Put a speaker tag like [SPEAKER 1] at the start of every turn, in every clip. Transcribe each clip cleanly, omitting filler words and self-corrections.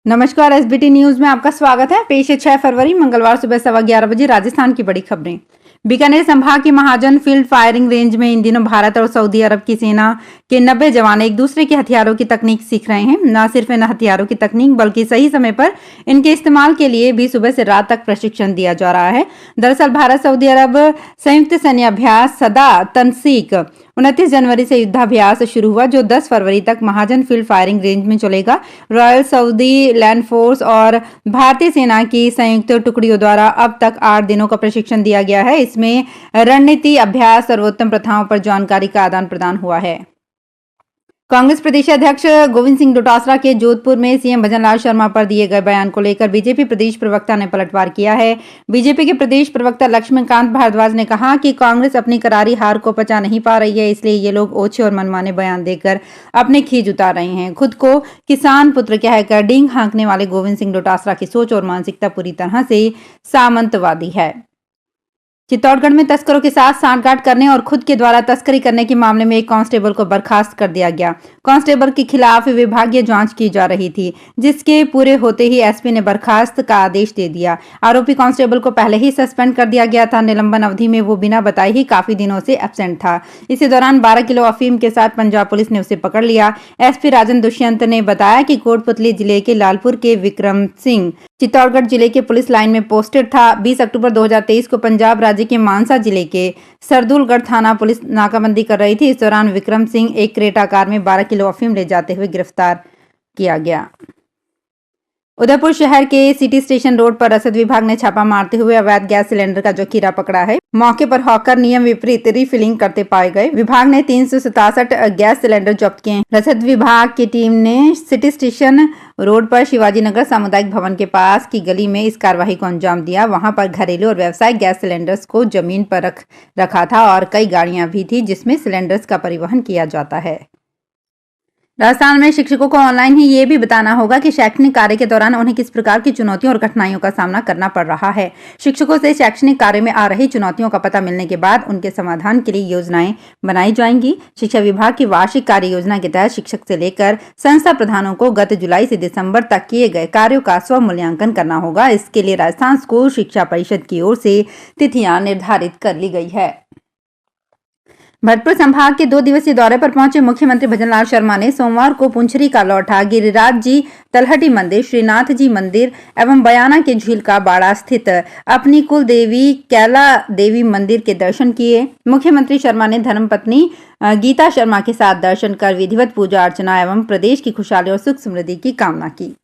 [SPEAKER 1] नमस्कार। SBT news में आपका स्वागत है। पेश है 6 फरवरी मंगलवार सुबह 11:15 बजे राजस्थान की बड़ी खबरें। बीकानेर संभाग की महाजन फील्ड फायरिंग रेंज में इन दिनों भारत और सऊदी अरब की सेना के 90 जवान एक दूसरे के हथियारों की तकनीक सीख रहे हैं। न सिर्फ इन हथियारों की तकनीक बल्कि सही समय पर इनके इस्तेमाल के लिए भी सुबह से रात तक प्रशिक्षण दिया जा रहा है। दरअसल भारत सऊदी अरब संयुक्त सैन्य अभ्यास सदा तनसीक 29 जनवरी से युद्धाभ्यास शुरू हुआ, जो 10 फरवरी तक महाजन फील्ड फायरिंग रेंज में चलेगा। रॉयल सऊदी लैंड फोर्स और भारतीय सेना की संयुक्त टुकड़ियों द्वारा अब तक 8 दिनों का प्रशिक्षण दिया गया है। इसमें रणनीति, अभ्यास, सर्वोत्तम प्रथाओं पर जानकारी का आदान प्रदान हुआ है। कांग्रेस प्रदेश अध्यक्ष गोविंद सिंह डोटासरा के जोधपुर में सीएम भजनलाल शर्मा पर दिए गए बयान को लेकर बीजेपी प्रदेश प्रवक्ता ने पलटवार किया है। बीजेपी के प्रदेश प्रवक्ता लक्ष्मीकांत भारद्वाज ने कहा कि कांग्रेस अपनी करारी हार को पचा नहीं पा रही है, इसलिए ये लोग ओछे और मनमाने बयान देकर अपने खींच उतार रहे हैं। खुद को किसान पुत्र कहकर डींग हाँकने वाले गोविंद सिंह डोटासरा की सोच और मानसिकता पूरी तरह से सामंतवादी है। चित्तौड़गढ़ में तस्करों के साथ सांठगांठ करने और खुद के द्वारा तस्करी करने के मामले में एक कांस्टेबल को बर्खास्त कर दिया गया। कांस्टेबल के खिलाफ विभागीय जांच की जा रही थी, जिसके पूरे होते ही एसपी ने बर्खास्त का आदेश दे दिया। आरोपी कांस्टेबल को पहले ही सस्पेंड कर दिया गया था। निलंबन अवधि में वो बिना बताए ही काफी दिनों से एब्सेंट था। इसी दौरान 12 किलो अफीम के साथ पंजाब पुलिस ने उसे पकड़ लिया। एसपी राजन दुष्यंत ने बताया कि कोटपुतली जिले के लालपुर के विक्रम सिंह चित्तौड़गढ़ जिले के पुलिस लाइन में पोस्टेड था। 20 अक्टूबर 2023 को पंजाब राज्य के मानसा जिले के सरदुलगढ़ थाना पुलिस नाकाबंदी कर रही थी। इस दौरान विक्रम सिंह एक क्रेटा कार में 12 किलो अफीम ले जाते हुए गिरफ्तार किया गया। उदयपुर शहर के सिटी स्टेशन रोड पर रसद विभाग ने छापा मारते हुए अवैध गैस सिलेंडर का जखीरा पकड़ा है। मौके पर हॉकर नियम विपरीत रिफिलिंग करते पाए गए। विभाग ने 367 गैस सिलेंडर जब्त किए। रसद विभाग की टीम ने सिटी स्टेशन रोड पर शिवाजी नगर सामुदायिक भवन के पास की गली में इस कार्रवाई को अंजाम दिया। वहां पर घरेलू और व्यावसायिक गैस सिलेंडर्स को जमीन पर रखा था और कई गाड़ियां भी थी जिसमें सिलेंडर्स का परिवहन किया जाता है। राजस्थान में शिक्षकों को ऑनलाइन ही ये भी बताना होगा कि शैक्षणिक कार्य के दौरान उन्हें किस प्रकार की चुनौतियों और कठिनाइयों का सामना करना पड़ रहा है। शिक्षकों से शैक्षणिक कार्य में आ रही चुनौतियों का पता मिलने के बाद उनके समाधान के लिए योजनाएं बनाई जाएंगी। शिक्षा विभाग की वार्षिक कार्य योजना के तहत शिक्षक से लेकर संस्था प्रधानों को गत जुलाई से दिसंबर तक किए गए कार्यों का स्व मूल्यांकन करना होगा। इसके लिए राजस्थान स्कूल शिक्षा परिषद की ओर से तिथियां निर्धारित कर ली गई है। भरतपुर संभाग के 2 दिवसीय दौरे पर पहुंचे मुख्यमंत्री भजनलाल शर्मा ने सोमवार को पुंछरी का लौठा, गिरिराज जी तलहटी मंदिर, श्रीनाथ जी मंदिर एवं बयाना के झील का बाड़ा स्थित अपनी कुल देवी कैला देवी मंदिर के दर्शन किए। मुख्यमंत्री शर्मा ने धर्मपत्नी गीता शर्मा के साथ दर्शन कर विधिवत पूजा अर्चना एवं प्रदेश की खुशहाली और सुख समृद्धि की कामना की।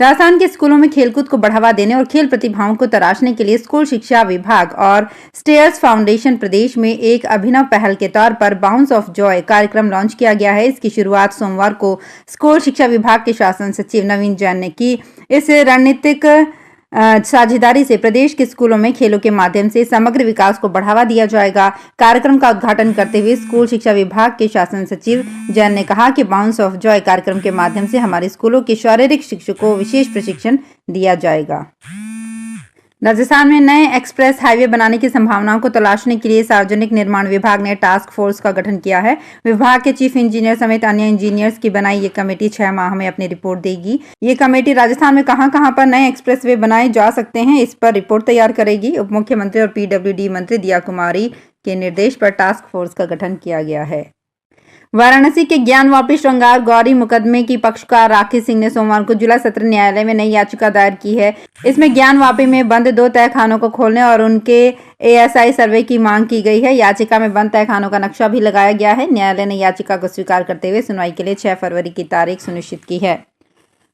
[SPEAKER 1] राजस्थान के स्कूलों में खेलकूद को बढ़ावा देने और खेल प्रतिभाओं को तराशने के लिए स्कूल शिक्षा विभाग और स्टेयर्स फाउंडेशन प्रदेश में एक अभिनव पहल के तौर पर बाउंस ऑफ जॉय कार्यक्रम लॉन्च किया गया है। इसकी शुरुआत सोमवार को स्कूल शिक्षा विभाग के शासन सचिव नवीन जैन ने की। इस रणनीतिक साझेदारी से प्रदेश के स्कूलों में खेलों के माध्यम से समग्र विकास को बढ़ावा दिया जाएगा। कार्यक्रम का उद्घाटन करते हुए स्कूल शिक्षा विभाग के शासन सचिव जैन ने कहा कि बाउंस ऑफ जॉय कार्यक्रम के माध्यम से हमारे स्कूलों के शारीरिक शिक्षकों को विशेष प्रशिक्षण दिया जाएगा। राजस्थान में नए एक्सप्रेस हाईवे बनाने की संभावनाओं को तलाशने के लिए सार्वजनिक निर्माण विभाग ने टास्क फोर्स का गठन किया है। विभाग के चीफ इंजीनियर समेत अन्य इंजीनियर्स की बनाई ये कमेटी 6 माह में अपनी रिपोर्ट देगी। ये कमेटी राजस्थान में कहां-कहां पर नए एक्सप्रेसवे बनाए जा सकते हैं, इस पर रिपोर्ट तैयार करेगी। उप मुख्यमंत्री और पीडब्ल्यूडी मंत्री दिया कुमारी के निर्देश पर टास्क फोर्स का गठन किया गया है। वाराणसी के ज्ञानवापी श्रृंगार गौरी मुकदमे की पक्षकार राखी सिंह ने सोमवार को जिला सत्र न्यायालय में नई याचिका दायर की है। इसमें ज्ञानवापी में बंद 2 तहखानों को खोलने और उनके एएसआई सर्वे की मांग की गई है। याचिका में बंद तहखानों का नक्शा भी लगाया गया है। न्यायालय ने याचिका को स्वीकार करते हुए सुनवाई के लिए 6 फरवरी की तारीख सुनिश्चित की है।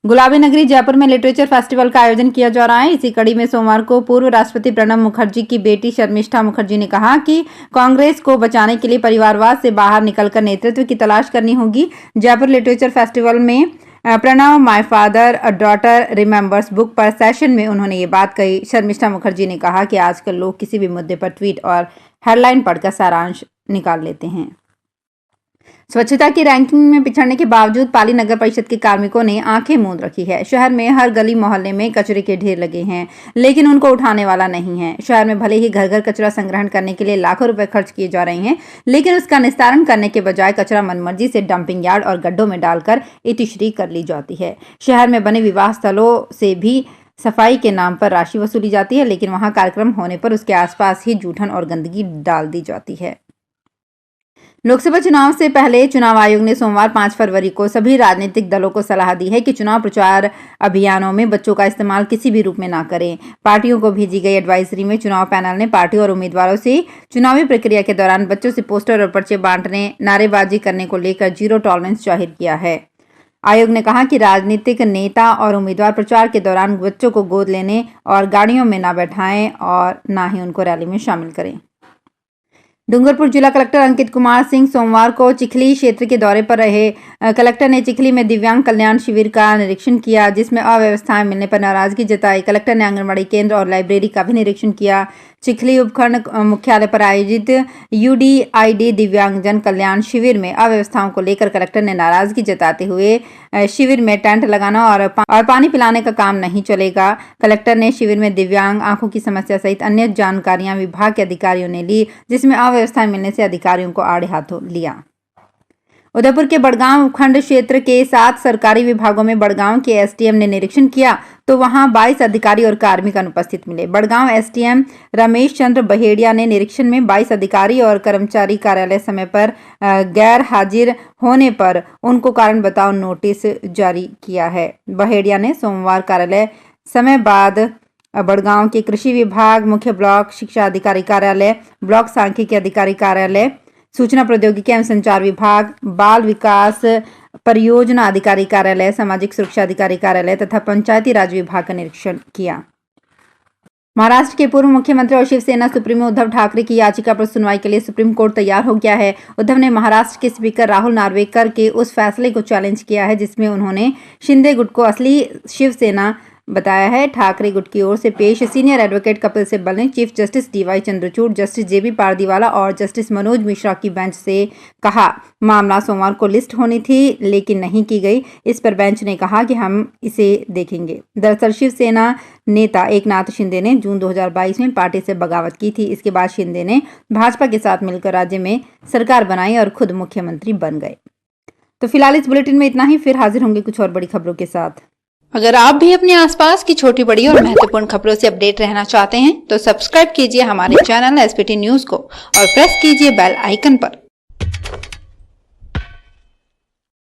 [SPEAKER 1] गुलाबी नगरी जयपुर में लिटरेचर फेस्टिवल का आयोजन किया जा रहा है। इसी कड़ी में सोमवार को पूर्व राष्ट्रपति प्रणब मुखर्जी की बेटी शर्मिष्ठा मुखर्जी ने कहा कि कांग्रेस को बचाने के लिए परिवारवाद से बाहर निकलकर नेतृत्व की तलाश करनी होगी। जयपुर लिटरेचर फेस्टिवल में Pranab my father a daughter remembers book पर सेशन में उन्होंने ये बात कही। शर्मिष्ठा मुखर्जी ने कहा कि आजकल लोग किसी भी मुद्दे पर ट्वीट और हेडलाइन पढ़कर सारांश निकाल लेते हैं। स्वच्छता की रैंकिंग में पिछड़ने के बावजूद पाली नगर परिषद के कार्मिकों ने आंखें मूंद रखी है। शहर में हर गली मोहल्ले में कचरे के ढेर लगे हैं, लेकिन उनको उठाने वाला नहीं है। शहर में भले ही घर घर कचरा संग्रहण करने के लिए लाखों रुपए खर्च किए जा रहे हैं, लेकिन उसका निस्तारण करने के बजाय कचरा मनमर्जी से डंपिंग यार्ड और गड्ढों में डालकर इतिश्री कर ली जाती है। शहर में बने विवाह स्थलों से भी सफाई के नाम पर राशि वसूली जाती है, लेकिन वहां कार्यक्रम होने पर उसके आसपास ही जूठन और गंदगी डाल दी जाती है। लोकसभा चुनाव से पहले चुनाव आयोग ने सोमवार 5 फरवरी को सभी राजनीतिक दलों को सलाह दी है कि चुनाव प्रचार अभियानों में बच्चों का इस्तेमाल किसी भी रूप में ना करें। पार्टियों को भेजी गई एडवाइजरी में चुनाव पैनल ने पार्टी और उम्मीदवारों से चुनावी प्रक्रिया के दौरान बच्चों से पोस्टर और पर्चे बांटने, नारेबाजी करने को लेकर जीरो टॉलरेंस जाहिर किया है। आयोग ने कहा कि राजनीतिक नेता और उम्मीदवार प्रचार के दौरान बच्चों को गोद लेने और गाड़ियों में ना बैठाएं और ना ही उनको रैली में शामिल करें। डूंगरपुर जिला कलेक्टर अंकित कुमार सिंह सोमवार को चिखली क्षेत्र के दौरे पर रहे। कलेक्टर ने चिखली में दिव्यांग कल्याण शिविर का निरीक्षण किया, जिसमें अव्यवस्थाएं मिलने पर नाराजगी जताई। कलेक्टर ने आंगनबाड़ी केंद्र और लाइब्रेरी का भी निरीक्षण किया। चिखली उपखंड मुख्यालय पर आयोजित UDID दिव्यांगजन कल्याण शिविर में अव्यवस्थाओं को लेकर कलेक्टर ने नाराजगी जताते हुए शिविर में टेंट लगाना और पानी पिलाने का काम नहीं चलेगा। कलेक्टर ने शिविर में दिव्यांग, आंखों की समस्या सहित अन्य जानकारियां विभाग के अधिकारियों ने ली, जिसमें अव्यवस्थाएं मिलने से अधिकारियों को आड़े हाथों लिया। उदयपुर के बड़गांव उपखंड क्षेत्र के 7 सरकारी विभागों में बड़गांव के SDM ने निरीक्षण किया तो वहां 22 अधिकारी और कार्मिक अनुपस्थित मिले। बड़गांव SDM रमेश चंद्र बहेड़िया ने निरीक्षण में 22 अधिकारी और कर्मचारी कार्यालय समय पर गैर हाजिर होने पर उनको कारण बताओ नोटिस जारी किया है। बहेड़िया ने सोमवार कार्यालय समय बाद बड़गांव के कृषि विभाग, मुख्य ब्लॉक शिक्षा अधिकारी कार्यालय, ब्लॉक सांख्यिकी अधिकारी कार्यालय, सूचना प्रौद्योगिकी एवं संचार विभाग, बाल विकास परियोजना अधिकारी कार्यालय, सामाजिक सुरक्षा अधिकारी कार्यालय तथा पंचायती राज विभाग का निरीक्षण किया। महाराष्ट्र के पूर्व मुख्यमंत्री और शिवसेना सुप्रीमो उद्धव ठाकरे की याचिका पर सुनवाई के लिए सुप्रीम कोर्ट तैयार हो गया है। उद्धव ने महाराष्ट्र के स्पीकर राहुल नार्वेकर के उस फैसले को चैलेंज किया है जिसमें उन्होंने शिंदे गुट को असली शिवसेना बताया है। ठाकरे गुट की ओर से पेश सीनियर एडवोकेट कपिल सिब्बल ने chief justice DY Chandrachud, justice JB Pardiwala और जस्टिस मनोज मिश्रा की बेंच से कहा, मामला सोमवार को लिस्ट होनी थी लेकिन नहीं की गई। इस पर बेंच ने कहा कि हम इसे देखेंगे। दरअसल शिवसेना नेता एकनाथ शिंदे ने जून 2022 में पार्टी से बगावत की थी। इसके बाद शिंदे ने भाजपा के साथ मिलकर राज्य में सरकार बनाई और खुद मुख्यमंत्री बन गए। तो फिलहाल इस बुलेटिन में इतना ही, फिर हाजिर होंगे कुछ और बड़ी खबरों के साथ।
[SPEAKER 2] अगर आप भी अपने आसपास की छोटी बड़ी और महत्वपूर्ण खबरों से अपडेट रहना चाहते हैं तो सब्सक्राइब कीजिए हमारे चैनल SPT न्यूज को और प्रेस कीजिए बेल आइकन पर।